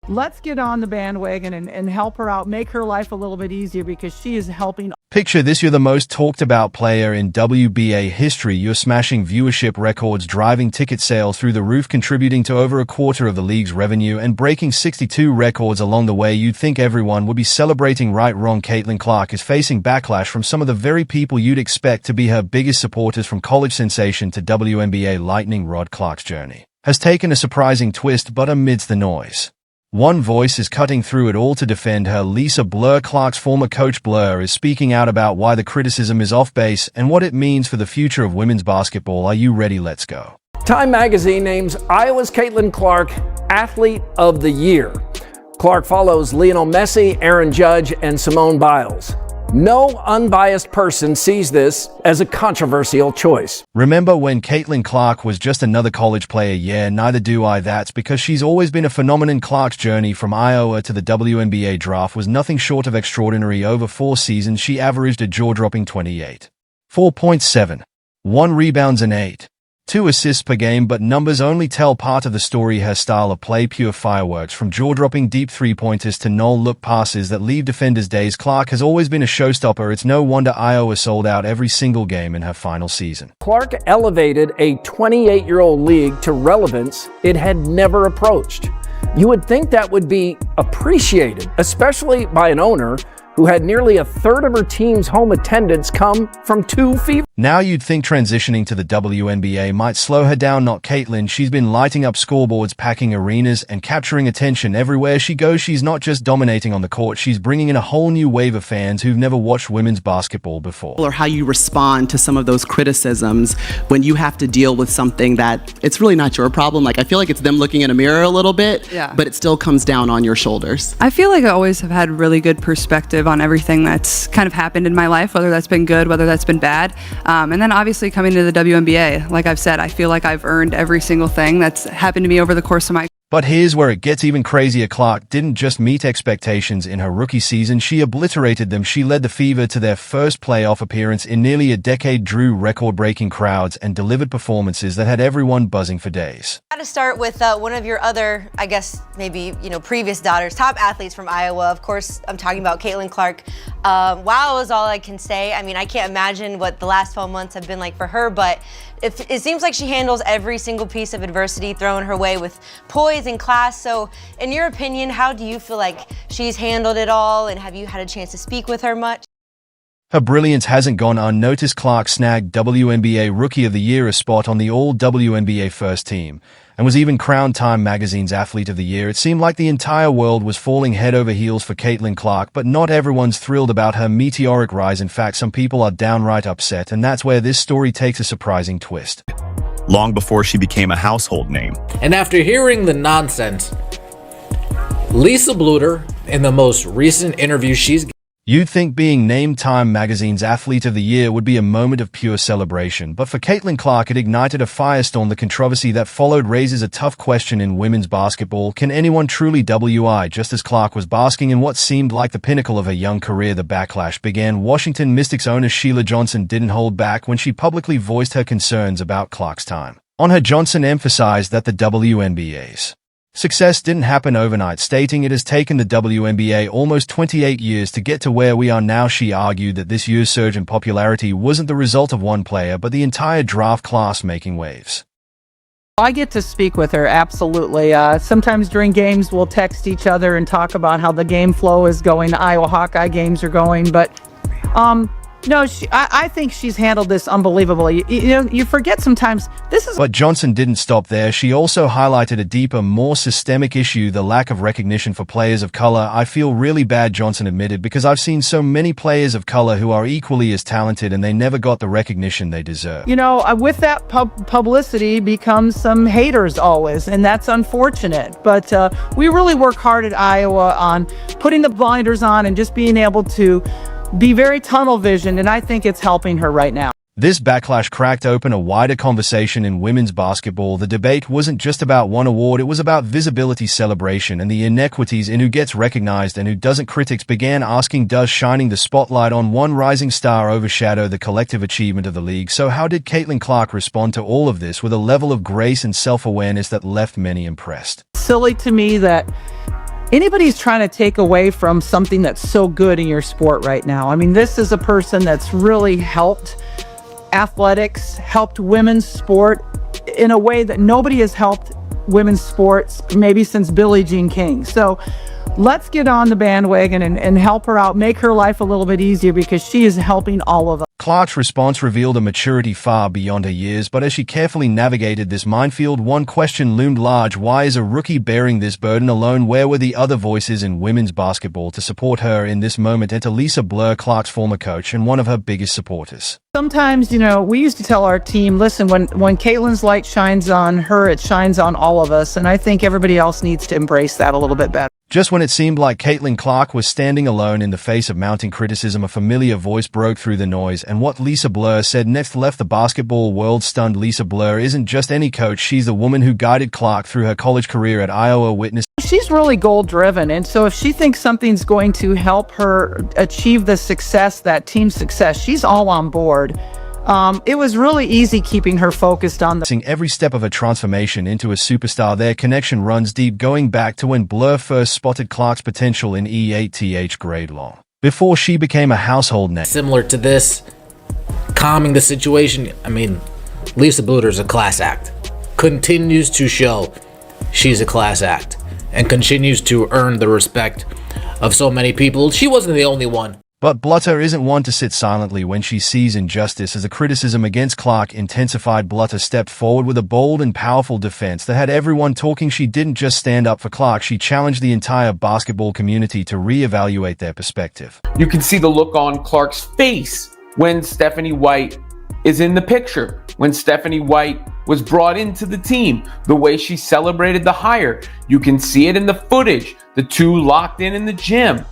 let's get on the bandwagon and help her out, make her life a little bit easier because she is helping. Picture this, you're the most talked about player in WBA history. You're smashing viewership records, driving ticket sales through the roof, contributing to over a quarter of the league's revenue, and breaking 62 records along the way. You'd think everyone would be celebrating. Right? Wrong. Caitlin Clark is facing backlash from some of the very people you'd expect to be her biggest supporters. From college sensation to WNBA lightning rod, Clark's journey has taken a surprising twist, but amidst the noise, one voice is cutting through it all to defend her. Lisa Bluder, Clark's former coach. Bluder is speaking out about why the criticism is off base and what it means for the future of women's basketball. Are you ready? Let's go. Time magazine names Iowa's Caitlin Clark Athlete of the Year. Clark follows Lionel Messi, Aaron Judge, and Simone Biles. No unbiased person sees this as a controversial choice. Remember when Caitlin Clark was just another college player? Yeah, neither do I. That's because she's always been a phenomenon. Clark's journey from Iowa to the WNBA draft was nothing short of extraordinary. Over 4 seasons, she averaged a jaw-dropping 28, 4.7, 1 rebounds and 8.2 assists per game, but numbers only tell part of the story. Her style of play, pure fireworks, from jaw-dropping deep three-pointers to no-look passes that leave defenders dazed. Clark has always been a showstopper. It's no wonder Iowa sold out every single game in her final season. Clark elevated a 28-year-old league to relevance it had never approached. You would think that would be appreciated, especially by an owner who had nearly a third of her team's home attendance come from 2 FIBA. Now you'd think transitioning to the WNBA might slow her down. Not Caitlin. She's been lighting up scoreboards, packing arenas, and capturing attention everywhere she goes. She's not just dominating on the court, she's bringing in a whole new wave of fans who've never watched women's basketball before. Or how you respond to some of those criticisms when you have to deal with something that it's really not your problem. Like, I feel like it's them looking in a mirror a little bit, but it still comes down on your shoulders. I feel like I always have had really good perspective on everything that's kind of happened in my life, whether that's been good, whether that's been bad. And then obviously coming to the WNBA, like I've said, I feel like I've earned every single thing that's happened to me over the course of my. But here's where it gets even crazier. Clark didn't just meet expectations in her rookie season, she obliterated them. She led the Fever to their first playoff appearance in nearly a decade, drew record-breaking crowds, and delivered performances that had everyone buzzing for days. Got to start with one of your other, I guess, maybe, previous daughters, top athletes from Iowa. Of course, I'm talking about Caitlin Clark. Wow is all I can say. I mean, I can't imagine what the last 12 months have been like for her, but it seems like she handles every single piece of adversity thrown her way with poise and class. So in your opinion, how do you feel like she's handled it all, and have you had a chance to speak with her much? Her brilliance hasn't gone unnoticed. Clark snagged WNBA Rookie of the Year, a spot on the All-WNBA first team, and was even crowned Time Magazine's Athlete of the Year. It seemed like the entire world was falling head over heels for Caitlin Clark, but not everyone's thrilled about her meteoric rise. In fact, some people are downright upset, and that's where this story takes a surprising twist. Long before she became a household name. And after hearing the nonsense, Lisa Bluder, in the most recent interview she's given, you'd think being named Time Magazine's Athlete of the Year would be a moment of pure celebration, but for Caitlin Clark it ignited a firestorm. The controversy that followed raises a tough question in women's basketball. Can anyone truly WI? Just as Clark was basking in what seemed like the pinnacle of her young career, the backlash began. Washington Mystics owner Sheila Johnson didn't hold back when she publicly voiced her concerns about Clark's time. On her, Johnson emphasized that the WNBA's success didn't happen overnight, stating it has taken the WNBA almost 28 years to get to where we are now. She argued that this year's surge in popularity wasn't the result of one player, but the entire draft class making waves. I get to speak with her, absolutely. Sometimes during games we'll text each other and talk about how the game flow is going, the Iowa Hawkeye games are going, but no, I think she's handled this unbelievably. You forget sometimes this is. But Johnson didn't stop there. She also highlighted a deeper, more systemic issue, the lack of recognition for players of color. I feel really bad, Johnson admitted, because I've seen so many players of color who are equally as talented and they never got the recognition they deserve. With that publicity becomes some haters always, and that's unfortunate. But we really work hard at Iowa on putting the blinders on and just being able to be very tunnel vision, and I think it's helping her right now. This backlash cracked open a wider conversation in women's basketball. The debate wasn't just about one award, it was about visibility, celebration, and the inequities in who gets recognized and who doesn't. Critics began asking, does shining the spotlight on one rising star overshadow the collective achievement of the league? So how did Caitlin Clark respond to all of this with a level of grace and self-awareness that left many impressed? Silly to me that anybody's trying to take away from something that's so good in your sport right now. I mean, this is a person that's really helped athletics, helped women's sport in a way that nobody has helped women's sports maybe since Billie Jean King. So let's get on the bandwagon and help her out, make her life a little bit easier, because she is helping all of us. Clark's response revealed a maturity far beyond her years, but as she carefully navigated this minefield, one question loomed large: why is a rookie bearing this burden alone? Where were the other voices in women's basketball to support her in this moment? Enter Lisa Bluder, Clark's former coach and one of her biggest supporters. Sometimes, we used to tell our team, listen, when Caitlin's light shines on her, it shines on all of us, and I think everybody else needs to embrace that a little bit better. Just when it seemed like Caitlin Clark was standing alone in the face of mounting criticism, a familiar voice broke through the noise, and what Lisa Bluder said next left the basketball world stunned. Lisa Bluder isn't just any coach, she's the woman who guided Clark through her college career at Iowa. Witness. She's really goal-driven, and so if she thinks something's going to help her achieve the success, that team success, she's all on board. It was really easy keeping her focused on every step of her transformation into a superstar. Their connection runs deep, going back to when Bluder first spotted Clark's potential in E8th grade long, before she became a household name. Similar to this, calming the situation. I mean, Lisa Bluder's a class act. Continues to show she's a class act and continues to earn the respect of so many people. She wasn't the only one. But Bluder isn't one to sit silently when she sees injustice. As the criticism against Clark intensified, Bluder stepped forward with a bold and powerful defense that had everyone talking. She didn't just stand up for Clark, she challenged the entire basketball community to reevaluate their perspective. You can see the look on Clark's face when Stephanie White is in the picture. When Stephanie White was brought into the team, the way she celebrated the hire. You can see it in the footage, the two locked in the gym.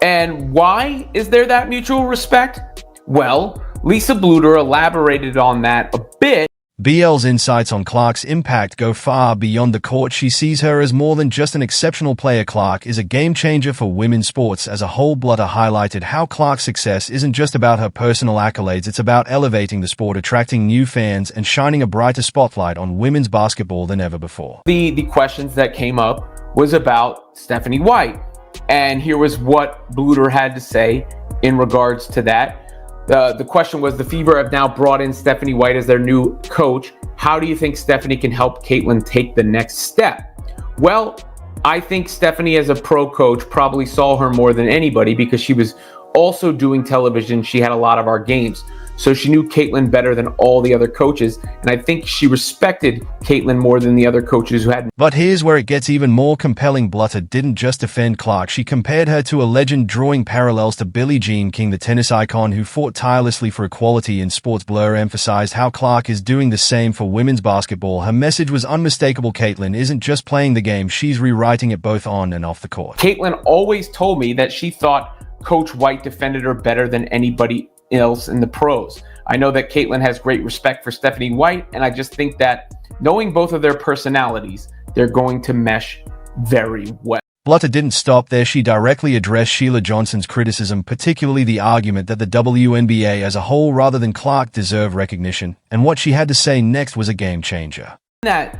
And why is there that mutual respect? Well, Lisa Bluder elaborated on that a bit. BL's insights on Clark's impact go far beyond the court. She sees her as more than just an exceptional player. Clark is a game changer for women's sports as a whole. Bluder highlighted how Clark's success isn't just about her personal accolades, it's about elevating the sport, attracting new fans, and shining a brighter spotlight on women's basketball than ever before. The questions that came up was about Stephanie White. And here was what Bluder had to say in regards to that. The question was, the Fever have now brought in Stephanie White as their new coach. How do you think Stephanie can help Caitlin take the next step? Well, I think Stephanie as a pro coach probably saw her more than anybody because she was also doing television. She had a lot of our games. So she knew Caitlin better than all the other coaches, and I think she respected Caitlin more than the other coaches who had. But here's where it gets even more compelling. Bluder didn't just defend Clark, she compared her to a legend, drawing parallels to Billie Jean King, the tennis icon who fought tirelessly for equality in sports. Bluder emphasized how Clark is doing the same for women's basketball. Her message was unmistakable: Caitlin isn't just playing the game, she's rewriting it both on and off the court. Caitlin always told me that she thought Coach White defended her better than anybody else in the pros. I know that Caitlin has great respect for Stephanie White, and I just think that knowing both of their personalities, they're going to mesh very well. Bluder didn't stop there. She directly addressed Sheila Johnson's criticism, particularly the argument that the WNBA as a whole rather than Clark deserve recognition, and what she had to say next was a game changer. That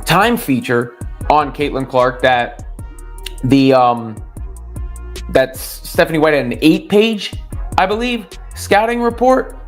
time feature on Caitlin Clark that that Stephanie White had an 8-page, I believe, scouting report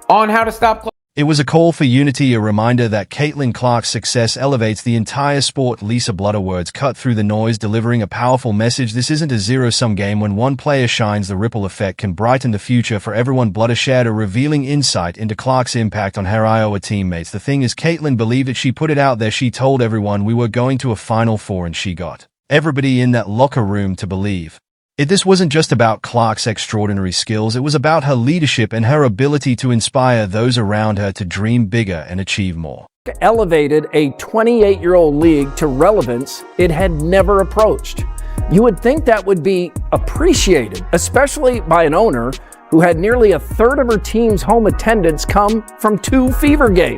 on how to stop Clark. It was a call for unity, a reminder that Caitlin Clark's success elevates the entire sport. Lisa Bluder words cut through the noise, delivering a powerful message. This isn't a zero-sum game. When one player shines, the ripple effect can brighten the future for everyone. Bluder shared a revealing insight into Clark's impact on her Iowa teammates. The thing is, Caitlin believed it. She put it out there. She told everyone we were going to a Final Four, and she got everybody in that locker room to believe. This wasn't just about Clark's extraordinary skills, it was about her leadership and her ability to inspire those around her to dream bigger and achieve more. Elevated a 28-year-old league to relevance it had never approached. You would think that would be appreciated, especially by an owner who had nearly a third of her team's home attendance come from 2 Fever games.